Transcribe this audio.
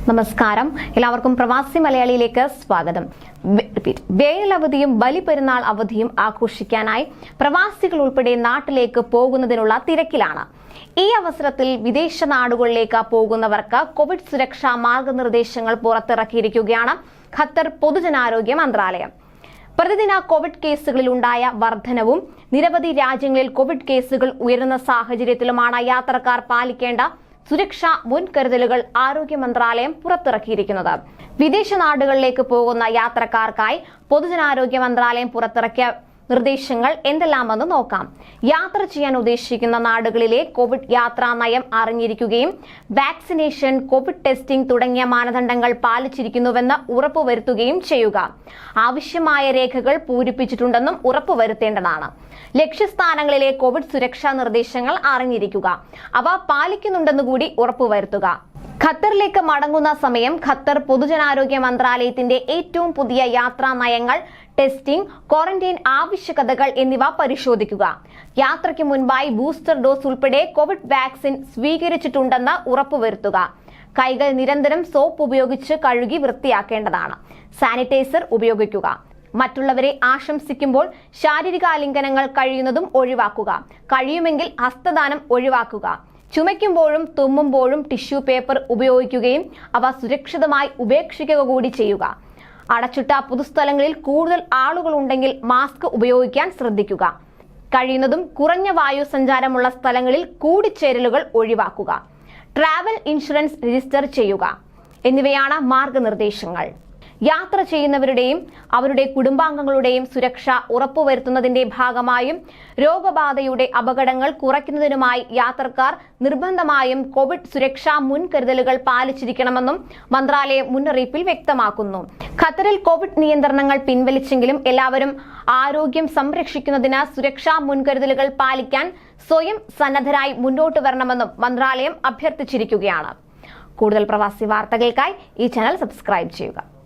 നമസ്കാരം, എല്ലാവർക്കും പ്രവാസി മലയാളിയിലേക്ക് സ്വാഗതം. വേനലവധിയും ബലിപെരുന്നാൾ അവധിയും ആഘോഷിക്കാനായി പ്രവാസികൾ ഉൾപ്പെടെ നാട്ടിലേക്ക് പോകുന്നതിനുള്ള തിരക്കിലാണ്. ഈ അവസരത്തിൽ വിദേശ നാടുകളിലേക്ക് പോകുന്നവർക്ക് കോവിഡ് സുരക്ഷാ മാർഗനിർദ്ദേശങ്ങൾ പുറത്തിറക്കിയിരിക്കുകയാണ് ഖത്തർ പൊതുജനാരോഗ്യ മന്ത്രാലയം. പ്രതിദിന കോവിഡ് കേസുകളിൽ ഉണ്ടായ വർധനവും നിരവധി രാജ്യങ്ങളിൽ കോവിഡ് കേസുകൾ ഉയരുന്ന സാഹചര്യത്തിലുമാണ് യാത്രക്കാർ പാലിക്കേണ്ട സുരക്ഷാ മുൻകരുതലുകൾ ആരോഗ്യ മന്ത്രാലയം പുറത്തിറക്കിയിരിക്കുന്നത്. വിദേശ നാടുകളിലേക്ക് പോകുന്ന യാത്രക്കാർക്കായി പൊതുജനാരോഗ്യ മന്ത്രാലയം പുറത്തിറക്കിയ നിർദ്ദേശങ്ങൾ എന്തെല്ലാമെന്ന് നോക്കാം. യാത്ര ചെയ്യാൻ ഉദ്ദേശിക്കുന്ന നാടുകളിലെ കോവിഡ് യാത്രാ നയം അറിഞ്ഞിരിക്കുകയും വാക്സിനേഷൻ, കോവിഡ് ടെസ്റ്റിംഗ് തുടങ്ങിയ മാനദണ്ഡങ്ങൾ പാലിച്ചിരിക്കുന്നുവെന്ന് ഉറപ്പുവരുത്തുകയും ചെയ്യുക. ആവശ്യമായ രേഖകൾ പൂരിപ്പിച്ചിട്ടുണ്ടെന്നും ഉറപ്പുവരുത്തേണ്ടതാണ്. ലക്ഷ്യസ്ഥാനങ്ങളിലെ കോവിഡ് സുരക്ഷാ നിർദ്ദേശങ്ങൾ അറിഞ്ഞിരിക്കുക, അവ പാലിക്കുന്നുണ്ടെന്ന് കൂടി ഉറപ്പുവരുത്തുക. ഖത്തറിലേക്ക് മടങ്ങുന്ന സമയം ഖത്തർ പൊതുജനാരോഗ്യ മന്ത്രാലയത്തിന്റെ ഏറ്റവും പുതിയ യാത്രാ നയങ്ങൾ, ടെസ്റ്റിംഗ്, ക്വാറന്റൈൻ ആവശ്യകതകൾ എന്നിവ പരിശോധിക്കുക. യാത്രയ്ക്ക് മുൻപായി ബൂസ്റ്റർ ഡോസ് ഉൾപ്പെടെ കോവിഡ് വാക്സിൻ സ്വീകരിച്ചിട്ടുണ്ടെന്ന് ഉറപ്പുവരുത്തുക. കൈകൾ നിരന്തരം സോപ്പ് ഉപയോഗിച്ച് കഴുകി വൃത്തിയാക്കേണ്ടതാണ്. സാനിറ്റൈസർ ഉപയോഗിക്കുക. മറ്റുള്ളവരെ ആശംസിക്കുമ്പോൾ ശാരീരിക ആലിംഗനങ്ങൾ കഴിയുന്നതും ഒഴിവാക്കുക. കഴിയുമെങ്കിൽ ഹസ്തദാനം ഒഴിവാക്കുക. ചുമയ്ക്കുമ്പോഴും തുമ്മുമ്പോഴും ടിഷ്യൂ പേപ്പർ ഉപയോഗിക്കുകയും അവ സുരക്ഷിതമായി ഉപേക്ഷിക്കുക കൂടി ചെയ്യുക. അടച്ചിട്ട പൊതുസ്ഥലങ്ങളിൽ കൂടുതൽ ആളുകൾ ഉണ്ടെങ്കിൽ മാസ്ക് ഉപയോഗിക്കാൻ ശ്രദ്ധിക്കുക. കഴിയുന്നതും കുറഞ്ഞ വായു സഞ്ചാരമുള്ള സ്ഥലങ്ങളിൽ കൂടിച്ചേരലുകൾ ഒഴിവാക്കുക. ട്രാവൽ ഇൻഷുറൻസ് രജിസ്റ്റർ ചെയ്യുക എന്നിവയാണ് മാർഗനിർദ്ദേശങ്ങൾ. യാത്ര ചെയ്യുന്നവരുടെയും അവരുടെ കുടുംബാംഗങ്ങളുടെയും സുരക്ഷ ഉറപ്പുവരുത്തുന്നതിന്റെ ഭാഗമായും രോഗബാധയുടെ അപകടങ്ങൾ കുറയ്ക്കുന്നതിനുമായി യാത്രക്കാർ നിർബന്ധമായും കോവിഡ് സുരക്ഷാ മുൻകരുതലുകൾ പാലിച്ചിരിക്കണമെന്നും മന്ത്രാലയം മുന്നറിയിപ്പിൽ വ്യക്തമാക്കുന്നു. ഖത്തറിൽ കോവിഡ് നിയന്ത്രണങ്ങൾ പിൻവലിച്ചെങ്കിലും എല്ലാവരും ആരോഗ്യം സംരക്ഷിക്കുന്നതിന് സുരക്ഷാ മുൻകരുതലുകൾ പാലിക്കാൻ സ്വയം സന്നദ്ധരായി മുന്നോട്ട് വരണമെന്നും മന്ത്രാലയം അഭ്യർത്ഥിച്ചിരിക്കുകയാണ്. കൂടുതൽ പ്രവാസി വാർത്തകൾക്കായി ഈ ചാനൽ സബ്സ്ക്രൈബ് ചെയ്യുക.